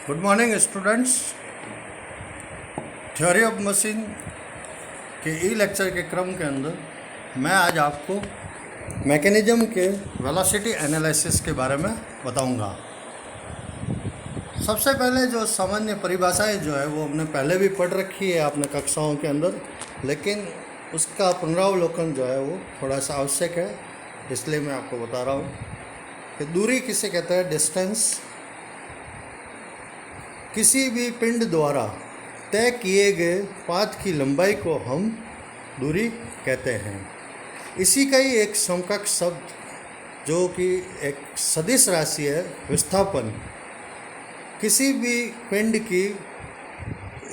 Good morning students. Theory of machine के ई lecture के क्रम के अंदर मैं आज आपको मैकेनिज्म के वेलोसिटी एनालिसिस के बारे में बताऊंगा। सबसे पहले जो सामान्य परिभाषाएं जो है वो हमने पहले भी पढ़ रखी है आपने कक्षाओं के अंदर, लेकिन उसका पुनरावलोकन जो है वो थोड़ा सा आवश्यक है, इसलिए मैं आपको बता रहा हूँ कि दूरी किसे कहते हैं। डिस्टेंस किसी भी पिंड द्वारा तय किए गए पाथ की लंबाई को हम दूरी कहते हैं। इसी का ही एक समकक्ष शब्द जो कि एक सदिश राशि है, विस्थापन, किसी भी पिंड की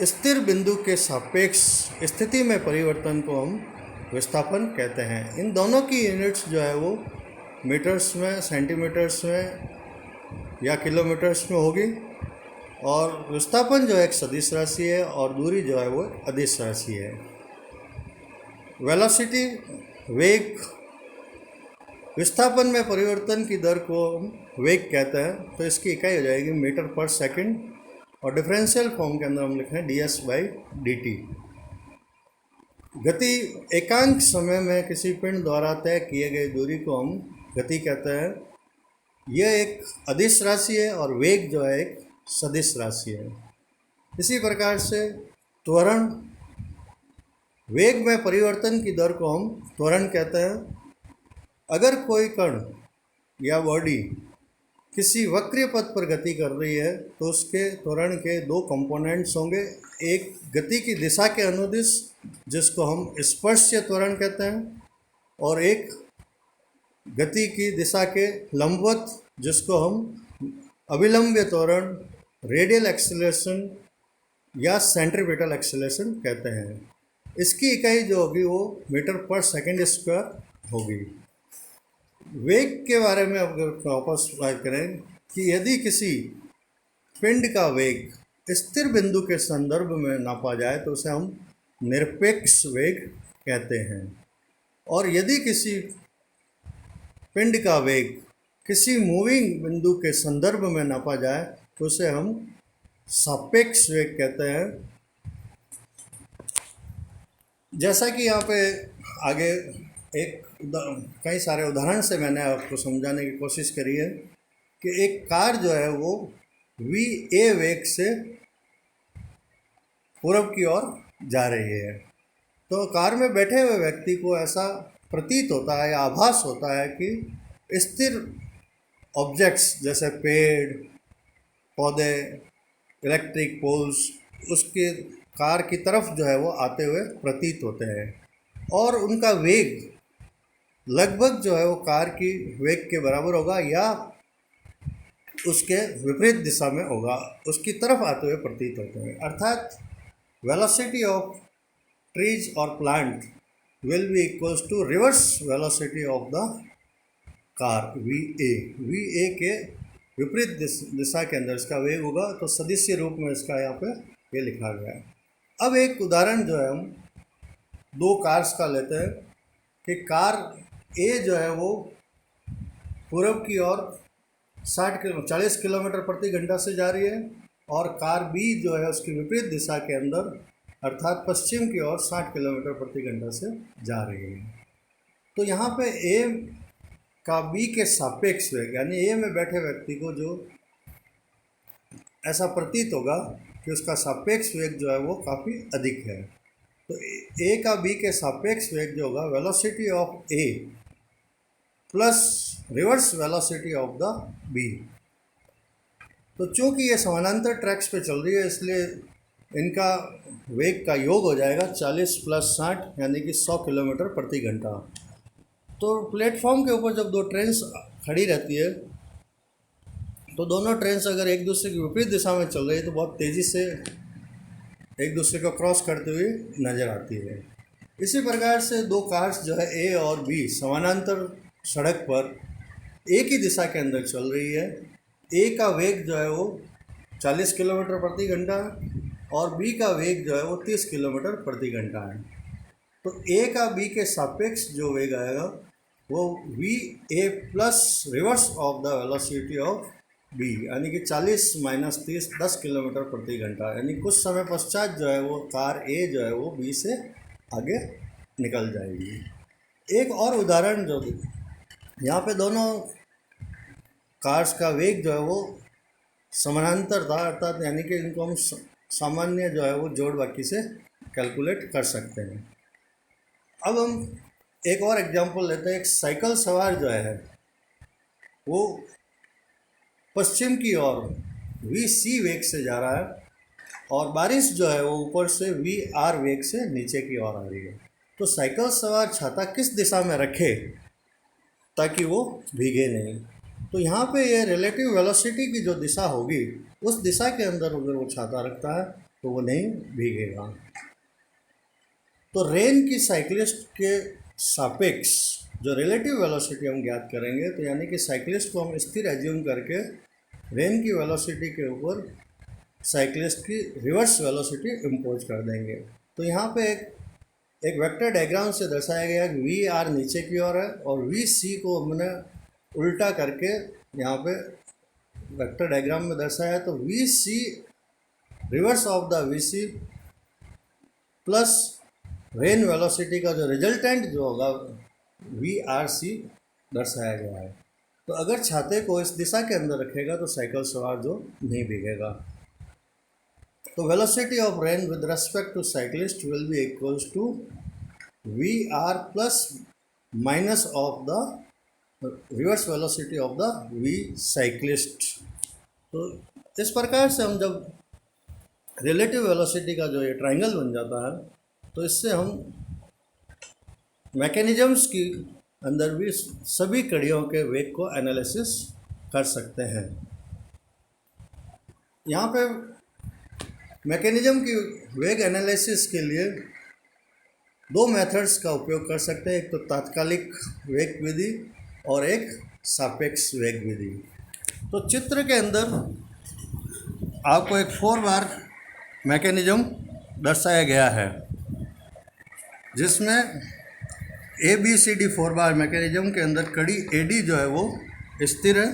स्थिर बिंदु के सापेक्ष स्थिति में परिवर्तन को हम विस्थापन कहते हैं। इन दोनों की यूनिट्स जो है वो मीटर्स में, सेंटीमीटर्स में या किलोमीटर्स में होगी, और विस्थापन जो एक सदिश राशि है और दूरी जो है वो अदिश राशि है। वेलोसिटी, वेग, विस्थापन में परिवर्तन की दर को हम वेग कहते हैं, तो इसकी इकाई हो जाएगी मीटर पर सेकंड, और डिफरेंशियल फॉर्म के अंदर हम लिख रहे हैं ds/dt। गति एकांक समय में किसी पिंड द्वारा तय किए गए दूरी को हम गति कहते हैं। यह एक अदिश राशि है और वेग जो है एक सदिश राशि है। इसी प्रकार से त्वरण, वेग में परिवर्तन की दर को हम त्वरण कहते हैं। अगर कोई कण या बॉडी किसी वक्र पथ पर गति कर रही है तो उसके त्वरण के दो कंपोनेंट्स होंगे, एक गति की दिशा के अनुदिश जिसको हम स्पर्शीय त्वरण कहते हैं, और एक गति की दिशा के लंबवत जिसको हम अभिलंब्य त्वरण, रेडियल एक्सीलरेशन या सेंट्रीपिटल एक्सीलरेशन कहते हैं। इसकी इकाई जो होगी वो मीटर पर सेकंड स्क्वायर होगी। वेग के बारे में अगर वापस बात करें कि यदि किसी पिंड का वेग स्थिर बिंदु के संदर्भ में नापा जाए तो उसे हम निरपेक्ष वेग कहते हैं, और यदि किसी पिंड का वेग किसी मूविंग बिंदु के संदर्भ में नापा जाए तो उसे हम सापेक्ष वेग कहते हैं। जैसा कि यहाँ पे आगे कई सारे उदाहरण से मैंने आपको समझाने की कोशिश करी है कि एक कार जो है वो va वेग से पूरब की ओर जा रही है, तो कार में बैठे हुए व्यक्ति को ऐसा प्रतीत होता है या आभास होता है कि स्थिर ऑब्जेक्ट्स जैसे पेड़, पौधे, इलेक्ट्रिक पोल्स उसके कार की तरफ जो है वो आते हुए प्रतीत होते हैं, और उनका वेग लगभग जो है वो कार की वेग के बराबर होगा या उसके विपरीत दिशा में होगा, उसकी तरफ आते हुए प्रतीत होते हैं। अर्थात वेलोसिटी ऑफ ट्रीज और plant will be equals to reverse velocity of the car va के विपरीत दिशा के अंदर इसका वेग होगा, तो सदिश्य रूप में इसका यहाँ पे ये लिखा गया है। अब एक उदाहरण जो है हम दो कार्स का लेते हैं कि कार ए जो है वो पूरब की ओर 40 किलोमीटर प्रति घंटा से जा रही है, और कार बी जो है उसकी विपरीत दिशा के अंदर अर्थात पश्चिम की ओर 60 किलोमीटर प्रति घंटा से जा रही है। तो यहाँ पे ए का बी के सापेक्ष वेग, यानी ए में बैठे व्यक्ति को जो ऐसा प्रतीत होगा कि उसका सापेक्ष वेग जो है वो काफ़ी अधिक है, तो ए का बी के सापेक्ष वेग जो होगा velocity of A plus reverse velocity of the B. तो चूंकि ये समानांतर ट्रैक्स पे चल रही है इसलिए इनका वेग का योग हो जाएगा 40 + 60 यानी कि 100 किलोमीटर प्रति घंटा। तो प्लेटफॉर्म के ऊपर जब दो ट्रेन्स खड़ी रहती है तो दोनों ट्रेन्स अगर एक दूसरे की विपरीत दिशा में चल रही है तो बहुत तेज़ी से एक दूसरे को क्रॉस करते हुए नज़र आती है। इसी प्रकार से दो कार्स जो है ए और बी समानांतर सड़क पर एक ही दिशा के अंदर चल रही है। ए का वेग जो है वो 40 किलोमीटर प्रति घंटा और बी का वेग जो है वो 30 किलोमीटर प्रति घंटा है। तो ए का बी के सापेक्ष जो वेग आएगा वो va plus reverse of the velocity of B, यानी कि 40 माइनस 30 10 किलोमीटर प्रति घंटा, यानी कुछ समय पश्चात जो है वो कार ए जो है वो बी से आगे निकल जाएगी। एक और उदाहरण जो यहाँ पे दोनों कार्स का वेग जो है वो समानांतर था, अर्थात यानी कि इनको हम सामान्य जो है वो जोड़ बाकी से कैलकुलेट कर सकते हैं। अब हम एक और एग्जांपल लेते हैं। एक साइकिल सवार जो है वो पश्चिम की ओर VC वेग से जा रहा है और बारिश जो है वो ऊपर से VR वेग से नीचे की ओर आ रही है। तो साइकिल सवार छाता किस दिशा में रखे ताकि वो भीगे नहीं? तो यहाँ पे ये रिलेटिव वेलोसिटी की जो दिशा होगी उस दिशा के अंदर अगर वो छाता रखता है तो वो नहीं भीगेगा। तो रेन की साइक्लिस्ट के सापेक्ष जो रिलेटिव वेलोसिटी हम ज्ञात करेंगे, तो यानी कि साइक्लिस्ट को हम स्थिर एज्यूम करके रेन की वेलोसिटी के ऊपर साइक्लिस्ट की रिवर्स वेलोसिटी इम्पोज कर देंगे। तो यहाँ पे एक वेक्टर डायग्राम से दर्शाया गया कि VR नीचे की ओर है और VC को हमने उल्टा करके यहाँ पे वेक्टर डायग्राम में दर्शाया। तो VC reverse of the VC plus rain velocity का जो रिजल्टेंट जो होगा VRC दर्शाया गया है। तो अगर छाते को इस दिशा के अंदर रखेगा तो साइकिल सवार जो नहीं भीगेगा। तो velocity of rain with respect to cyclist will be equals to VR plus minus of the reverse velocity of the V cyclist. तो इस प्रकार से हम जब रिलेटिव वेलोसिटी का जो ये ट्रायंगल बन जाता है तो इससे हम मैकेनिज्म्स की अंदर भी सभी कड़ियों के वेग को एनालिसिस कर सकते हैं। यहाँ पे मैकेनिज्म की वेग एनालिसिस के लिए दो मेथड्स का उपयोग कर सकते हैं, एक तो तात्कालिक वेग विधि और एक सापेक्ष वेग विधि। तो चित्र के अंदर आपको एक 4 बार मैकेनिज्म दर्शाया गया है जिसमें ABCD 4 बार मैकेनिज्म के अंदर कड़ी AD जो है वो स्थिर है,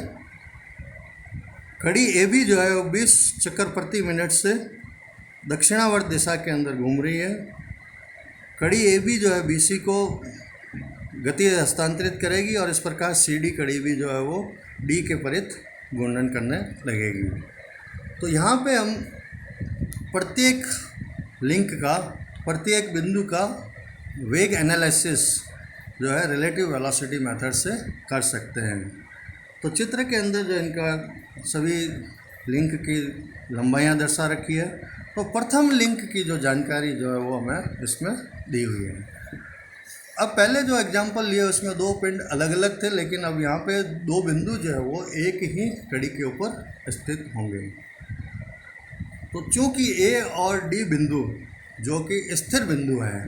कड़ी AB जो है वो 20 चक्कर प्रति मिनट से दक्षिणावर्त दिशा के अंदर घूम रही है, कड़ी AB जो है BC को गति हस्तांतरित करेगी और इस प्रकार CD कड़ी भी जो है वो D के परित घूर्णन करने लगेगी। तो यहाँ पे हम प्रत्येक लिंक का, प्रत्येक बिंदु का वेग एनालिसिस जो है रिलेटिव वेलोसिटी मेथड से कर सकते हैं। तो चित्र के अंदर जो इनका सभी लिंक की लंबाइयाँ दर्शा रखी है। तो प्रथम लिंक की जो जानकारी जो है वो हमें इसमें दी हुई है। अब पहले जो एग्जांपल लिए उसमें दो पिंड अलग अलग थे, लेकिन अब यहाँ पे दो बिंदु जो है वो एक ही कड़ी के ऊपर स्थित होंगे। तो चूँकि A और D बिंदु जो कि स्थिर बिंदु है,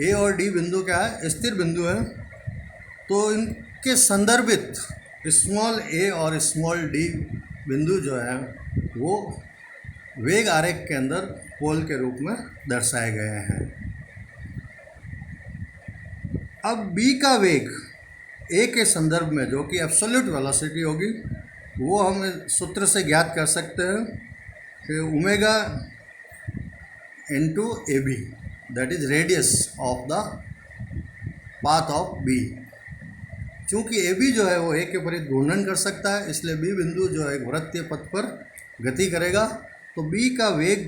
A और D बिंदु क्या है? स्थिर बिंदु है। तो इनके संदर्भित स्मॉल a और स्मॉल d बिंदु जो है वो वेग आरेख के अंदर पोल के रूप में दर्शाए गए हैं। अब b का वेग a के संदर्भ में जो कि एब्सोल्यूट वेलोसिटी होगी वो हम सूत्र से ज्ञात कर सकते हैं कि omega into AB, that is radius of the path of B। चूँकि AB जो है वो A के परित घूर्णन कर सकता है, इसलिए B बिंदु जो है एक वृत्तीय पथ पर गति करेगा। तो B का वेग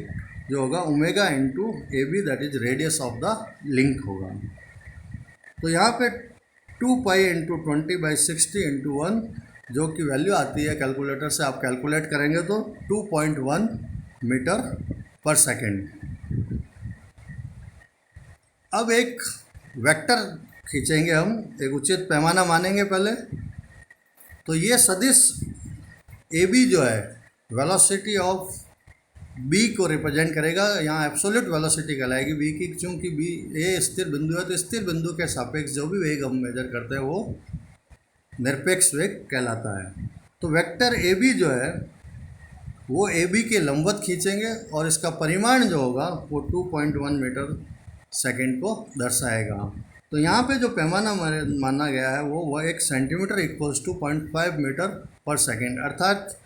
जो होगा omega into AB, that is radius of the link होगा। तो यहाँ पे 2 पाई इंटू 20/60 इंटू 1 जो कि वैल्यू आती है कैलकुलेटर से आप कैलकुलेट करेंगे तो 2.1 मीटर पर सेकेंड। अब एक वेक्टर खींचेंगे हम, एक उचित पैमाना मानेंगे पहले। तो ये सदिश AB जो है वेलोसिटी ऑफ B को रिप्रेजेंट करेगा। यहाँ एब्सोल्यूट वेलोसिटी कहलाएगी B की, क्योंकि B A स्थिर बिंदु है तो स्थिर बिंदु के सापेक्ष जो भी वेग हम मेजर करते हैं वो निरपेक्ष वेग कहलाता है। तो वेक्टर AB जो है वो AB के लंबवत खींचेंगे और इसका परिमाण जो होगा वो 2.1 मीटर सेकेंड को दर्शाएगा। तो यहाँ पे जो पैमाना माना गया है वो 1 सेंटीमीटर इक्वल्स टू 0.5 मीटर पर सेकेंड, अर्थात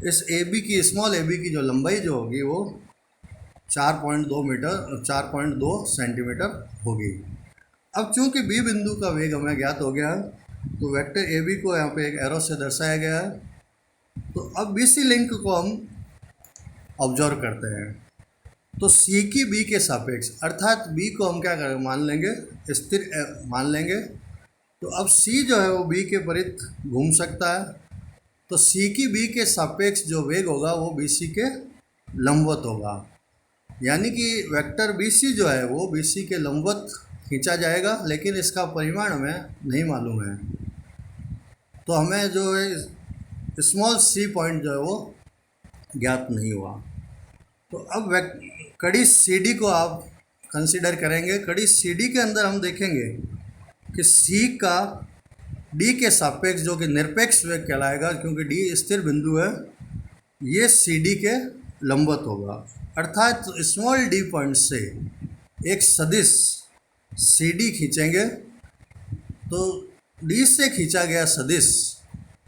इस ए बी की, स्मॉल ए बी की जो लंबाई जो होगी वो 4.2 सेंटीमीटर होगी। अब चूंकि बी बिंदु का वेग हमें ज्ञात हो गया, तो वेक्टर ए बी को यहाँ पे एक एरो से दर्शाया गया है। तो अब बी सी लिंक को हम ऑब्जर्व करते हैं। तो सी की बी के सापेक्ष, अर्थात बी को हम क्या करें, मान लेंगे स्थिर मान लेंगे। तो अब सी जो है वो बी के परित घूम सकता है। तो सी की बी के सापेक्ष जो वेग होगा वो बी सी के लंबवत होगा, यानी कि वेक्टर बी सी जो है वो बी सी के लंबवत खींचा जाएगा, लेकिन इसका परिमाण हमें नहीं मालूम है। तो हमें जो है स्मॉल सी पॉइंट जो है वो ज्ञात नहीं हुआ। तो अब कड़ी सी डी को आप कंसीडर करेंगे। कड़ी सी डी के अंदर हम देखेंगे कि सी का डी के सापेक्ष जो कि निरपेक्ष वेग कहलाएगा, क्योंकि डी स्थिर बिंदु है, ये सी डी के लंबवत होगा। अर्थात स्मॉल डी पॉइंट से एक सदिश सी डी खींचेंगे, तो डी से खींचा गया सदिश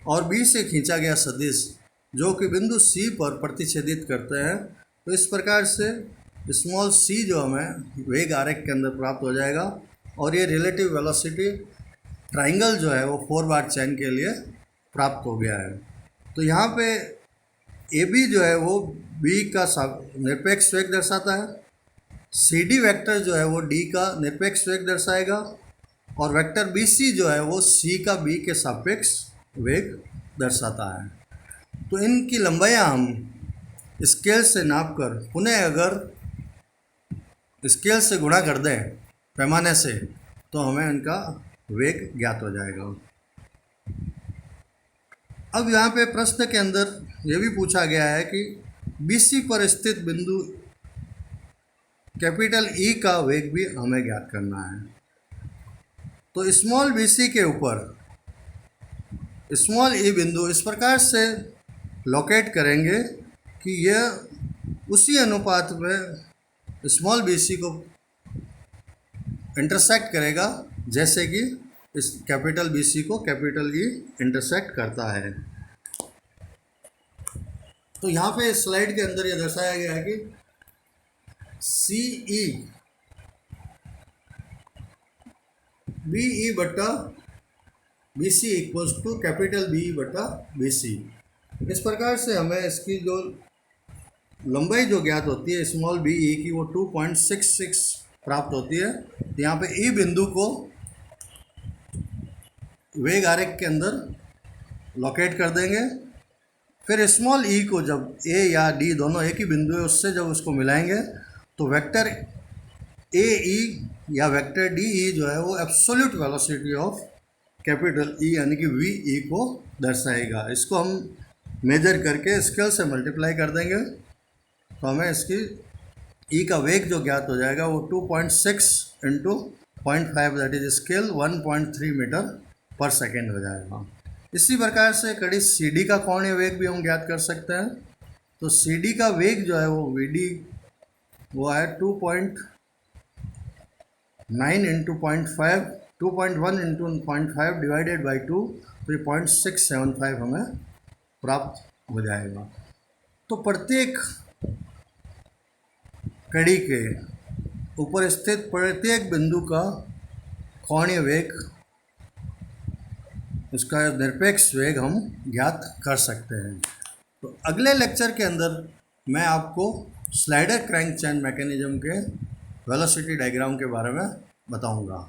और बी से खींचा गया सदिश जो कि बिंदु सी पर प्रतिच्छेदित करते हैं, तो इस प्रकार से स्मॉल सी जो हमें वेग आरेख के अंदर प्राप्त हो जाएगा। और ये रिलेटिव वेलोसिटी ट्राइंगल जो है वो 4 बार चेन के लिए प्राप्त हो गया है। तो यहाँ पे ए बी जो है वो बी का निरपेक्ष वेग दर्शाता है, सी डी वेक्टर जो है वो डी का निरपेक्ष वेग दर्शाएगा, और वेक्टर बी सी जो है वो सी का बी के सापेक्ष वेग दर्शाता है। तो इनकी लंबाइयाँ हम स्केल से नापकर पुनः अगर स्केल से गुणा कर दें पैमाने से, तो हमें इनका वेग ज्ञात हो जाएगा। अब यहाँ पे प्रश्न के अंदर ये भी पूछा गया है कि BC पर स्थित बिंदु कैपिटल E का वेग भी हमें ज्ञात करना है। तो स्मॉल BC के ऊपर स्मॉल E बिंदु इस प्रकार से लोकेट करेंगे कि यह उसी अनुपात में स्मॉल BC को इंटरसेक्ट करेगा जैसे कि इस कैपिटल BC को कैपिटल E इंटरसेक्ट करता है। तो यहाँ पे स्लाइड के अंदर यह दर्शाया गया है कि CE BE बटा BC equals to capital BE बटा BC। इस प्रकार से हमें इसकी जो लंबाई जो ज्ञात होती है स्मॉल BE की वो 2.66 प्राप्त होती है। तो यहाँ पे E बिंदु को वेग आरेख के अंदर लोकेट कर देंगे। फिर स्मॉल E को जब A या D दोनों एक ही बिंदु है उससे जब उसको मिलाएंगे, तो वेक्टर AE या वेक्टर DE जो है वो absolute velocity of capital E यानी कि VE को दर्शाएगा। इसको हम मेजर करके स्केल से मल्टीप्लाई कर देंगे, तो हमें इसकी E का वेग जो ज्ञात हो जाएगा वो 2.6 into 0.5 that is scale 1.3 metre पर सेकेंड हो जाएगा। इसी प्रकार से कड़ी CD का कोणीय वेग भी हम ज्ञात कर सकते हैं। तो CD का वेग जो है वो VD वो है 2.9 इंटू 0.5 2.1 इंटू 0.5 डिवाइडेड बाई 2, तो ये 0.675 हमें प्राप्त हो जाएगा। तो प्रत्येक कड़ी के ऊपर स्थित प्रत्येक बिंदु का कोणीय वेग, उसका निरपेक्ष वेग हम ज्ञात कर सकते हैं। तो अगले लेक्चर के अंदर मैं आपको स्लाइडर क्रैंक चेन मैकेनिज्म के वेलोसिटी डायग्राम के बारे में बताऊंगा।